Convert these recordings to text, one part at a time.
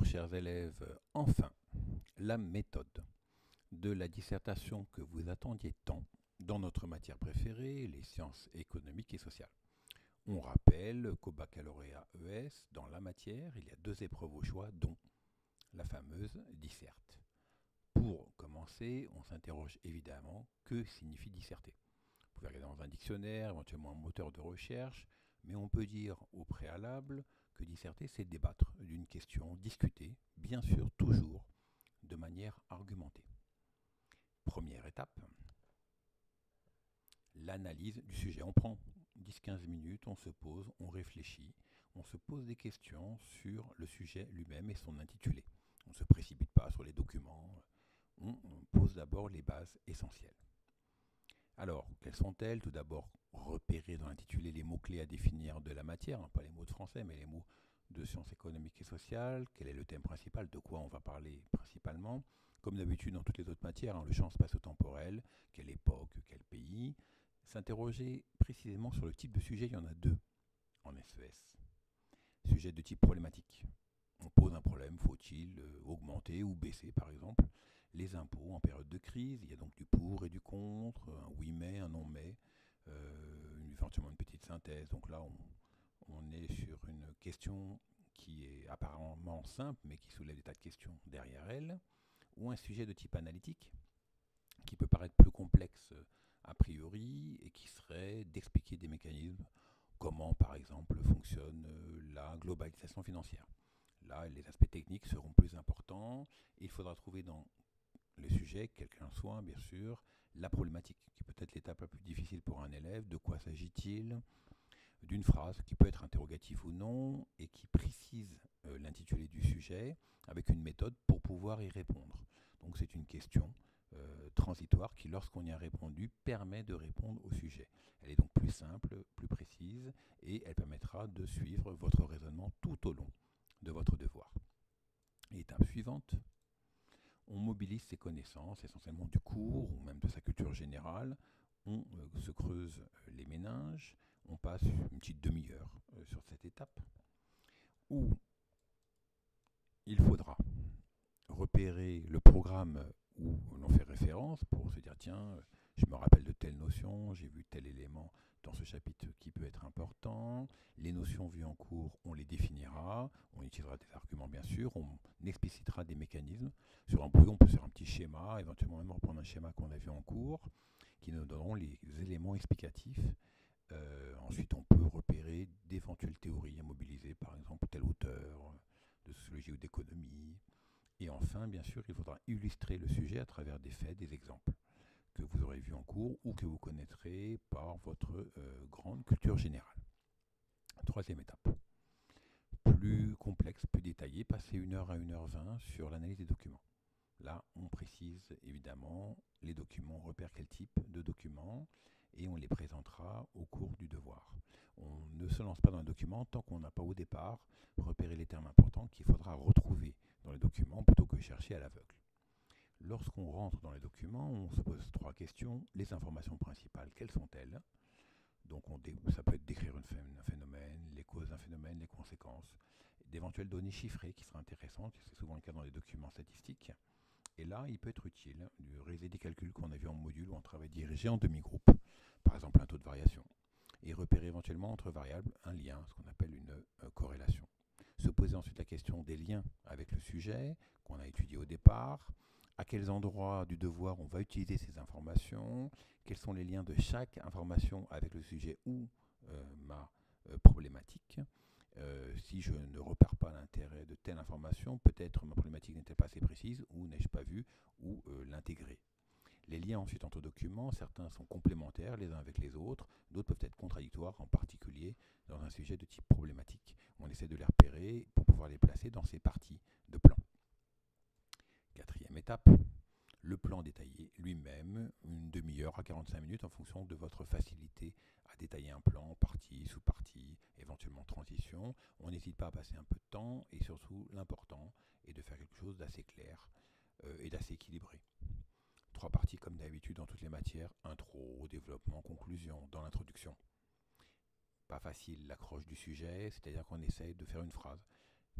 chers élèves, enfin, la méthode de la dissertation que vous attendiez tant dans notre matière préférée, les sciences économiques et sociales. On rappelle qu'au baccalauréat ES, dans la matière, il y a 2 épreuves au choix, dont la fameuse disserte. Pour commencer, on s'interroge évidemment que signifie disserter. Vous pouvez regarder dans un dictionnaire, éventuellement un moteur de recherche, mais on peut dire au préalable que disserter, c'est débattre d'une question, discuter, bien sûr toujours de manière argumentée. Première étape, l'analyse du sujet. On prend 10-15 minutes, on se pose, on réfléchit, on se pose des questions sur le sujet lui-même et son intitulé. On ne se précipite pas sur les documents, on pose d'abord les bases essentielles. Alors, quelles sont-elles? Tout d'abord, repérer dans l'intitulé les mots-clés à définir de la matière, pas les mots de français, mais les mots de sciences économiques et sociales. Quel est le thème principal? De quoi on va parler principalement? Comme d'habitude dans toutes les autres matières, le champ spatio-temporel, quelle époque, quel pays. S'interroger précisément sur le type de sujet, il y en a 2 en SES. Sujet de type problématique. On pose un problème, faut-il augmenter ou baisser par exemple les impôts en période de crise? Il y a donc du pour et du contre, un oui mais, un non mais, éventuellement une petite synthèse. Donc là on est sur une question qui est apparemment simple mais qui soulève des tas de questions derrière elle, ou un sujet de type analytique qui peut paraître plus complexe a priori et qui serait d'expliquer des mécanismes, comment par exemple fonctionne la globalisation financière. Là, les aspects techniques seront plus importants. Il faudra trouver dans le sujet, quel qu'un soit, bien sûr, la problématique, qui peut être l'étape la plus difficile pour un élève. De quoi s'agit-il? D'une phrase qui peut être interrogative ou non et qui précise l'intitulé du sujet avec une méthode pour pouvoir y répondre. Donc c'est une question transitoire qui, lorsqu'on y a répondu, permet de répondre au sujet. Elle est donc plus simple, plus précise et elle permettra de suivre votre raisonnement tout au long de votre devoir. Étape suivante, on mobilise ses connaissances, essentiellement du cours ou même de sa culture générale. On se creuse les méninges, on passe une petite demi-heure sur cette étape où il faudra repérer le programme où l'on fait référence pour se dire tiens, je me rappelle de telle notion, j'ai vu tel élément dans ce chapitre qui peut être important. Les notions vues en cours, on les définira, on utilisera des arguments bien sûr, on explicitera des mécanismes. Sur un brouillon, on peut faire un petit schéma, éventuellement même reprendre un schéma qu'on a vu en cours, qui nous donneront les éléments explicatifs. Ensuite, on peut repérer d'éventuelles théories à mobiliser, par exemple tel auteur de sociologie ou d'économie. Et enfin, bien sûr, il faudra illustrer le sujet à travers des faits, des exemples que vous aurez vus en cours ou que vous connaîtrez par votre grande culture générale. Troisième étape, plus complexe, plus détaillée, passer 1 heure à 1h20 sur l'analyse des documents. Là, on précise évidemment les documents, on repère quel type de documents et on les présentera au cours du devoir. On ne se lance pas dans un document tant qu'on n'a pas au départ repéré les termes importants qu'il faudra retrouver dans les documents plutôt que chercher à l'aveugle. Lorsqu'on rentre dans les documents, on se pose 3 questions. Les informations principales, quelles sont-elles? Donc ça peut être décrire un phénomène, les causes d'un phénomène, les conséquences, d'éventuelles données chiffrées qui seraient intéressantes, c'est souvent le cas dans les documents statistiques. Et là, il peut être utile de réaliser des calculs qu'on a vus en module ou en travail dirigé en demi-groupe, par exemple un taux de variation, et repérer éventuellement entre variables un lien, ce qu'on appelle une corrélation. Se poser ensuite la question des liens avec le sujet qu'on a étudié au départ, à quels endroits du devoir on va utiliser ces informations, quels sont les liens de chaque information avec le sujet ou ma problématique. Si je ne repère pas l'intérêt de telle information, peut-être ma problématique n'était pas assez précise ou n'ai-je pas vu ou l'intégrer. Les liens ensuite entre documents, certains sont complémentaires les uns avec les autres, d'autres peuvent être contradictoires, en particulier dans un sujet de type problématique. On essaie de les repérer pour pouvoir les placer dans ces parties de plan. Quatrième étape, le plan détaillé lui-même, une demi-heure à 45 minutes en fonction de votre facilité à détailler un plan, partie, sous-partie, éventuellement transition. On n'hésite pas à passer un peu de temps et surtout l'important est de faire quelque chose d'assez clair et d'assez équilibré. 3 parties comme d'habitude dans toutes les matières, intro, développement, conclusion, dans l'introduction. Pas facile l'accroche du sujet, c'est-à-dire qu'on essaye de faire une phrase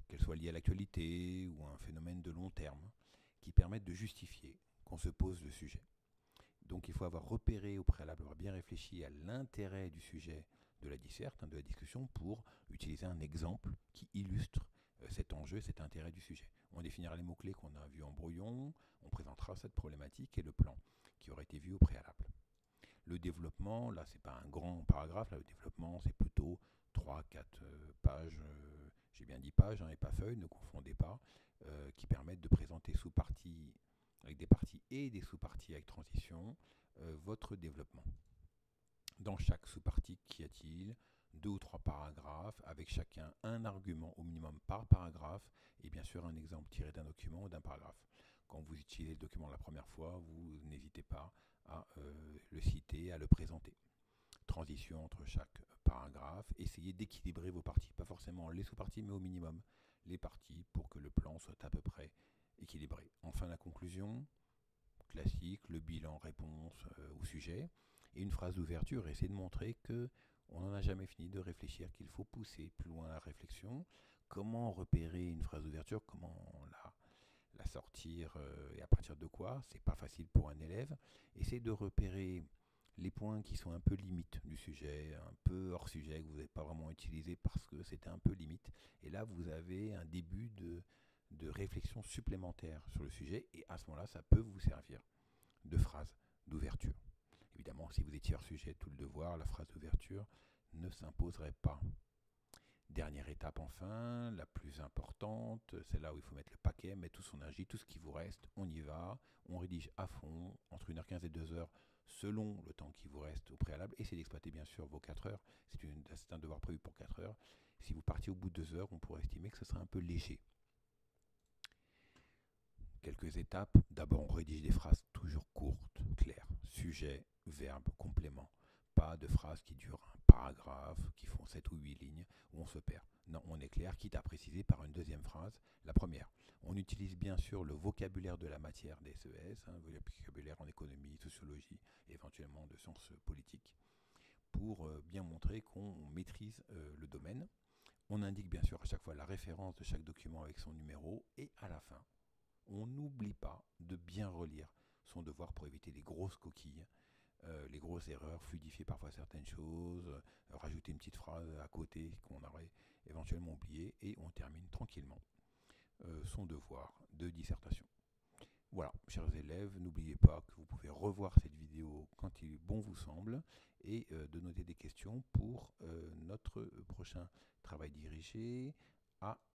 qu'elles soient liées à l'actualité ou à un phénomène de long terme, qui permettent de justifier qu'on se pose le sujet. Donc il faut avoir repéré au préalable, avoir bien réfléchi à l'intérêt du sujet de la disserte, de la discussion, pour utiliser un exemple qui illustre cet enjeu, cet intérêt du sujet. On définira les mots-clés qu'on a vus en brouillon, on présentera cette problématique et le plan qui aurait été vu au préalable. Le développement, là c'est pas un grand paragraphe, là le développement c'est plutôt 3-4 pages, j'ai bien dit pages et pas feuilles, ne confondez pas, qui permettent de présenter sous-parties avec des parties et des sous-parties avec transition, votre développement. Dans chaque sous-partie, qu'y a-t-il? 2 ou 3 paragraphes, avec chacun un argument au minimum par paragraphe, et bien sûr un exemple tiré d'un document ou d'un paragraphe. Quand vous utilisez le document la première fois, vous n'hésitez pas à le citer, à le présenter. Transition entre chaque paragraphe, essayez d'équilibrer vos parties, pas forcément les sous-parties, mais au minimum les parties pour que le plan soit à peu près équilibré. Enfin, la conclusion, classique, le bilan, réponse au sujet, et une phrase d'ouverture, essayer de montrer que on n'en a jamais fini de réfléchir, qu'il faut pousser plus loin la réflexion. Comment repérer une phrase d'ouverture, comment la sortir et à partir de quoi? C'est pas facile pour un élève. Essayez de repérer les points qui sont un peu limites du sujet, un peu hors sujet, que vous n'avez pas vraiment utilisé parce que c'était un peu limite. Et là, vous avez un début de réflexion supplémentaire sur le sujet, et à ce moment-là, ça peut vous servir de phrase d'ouverture. Évidemment, si vous étiez hors sujet tout le devoir, la phrase d'ouverture ne s'imposerait pas. Dernière étape enfin, la plus importante, c'est là où il faut mettre le paquet, mettre tout son énergie, tout ce qui vous reste, on y va, on rédige à fond, entre 1h15 et 2 heures, selon le temps qui vous reste au préalable. Essayez d'exploiter bien sûr vos 4 heures, c'est un devoir prévu pour 4 heures. Si vous partiez au bout de 2 heures, on pourrait estimer que ce serait un peu léger. Quelques étapes. D'abord, on rédige des phrases toujours courtes, claires. Sujet, verbe, complément. Pas de phrases qui durent un paragraphe, qui font 7 ou 8 lignes, où on se perd. Non, on est clair, quitte à préciser par une deuxième phrase. La première, on utilise bien sûr le vocabulaire de la matière des SES, vocabulaire en économie, sociologie, éventuellement de sciences politiques, pour bien montrer qu'on maîtrise le domaine. On indique bien sûr à chaque fois la référence de chaque document avec son numéro, et à la fin, on n'oublie pas de bien relire son devoir pour éviter les grosses coquilles, les grosses erreurs, fluidifier parfois certaines choses, rajouter une petite phrase à côté qu'on aurait éventuellement oublié, et on termine tranquillement son devoir de dissertation. Voilà, chers élèves, n'oubliez pas que vous pouvez revoir cette vidéo quand il bon vous semble, et de noter des questions pour notre prochain travail dirigé. À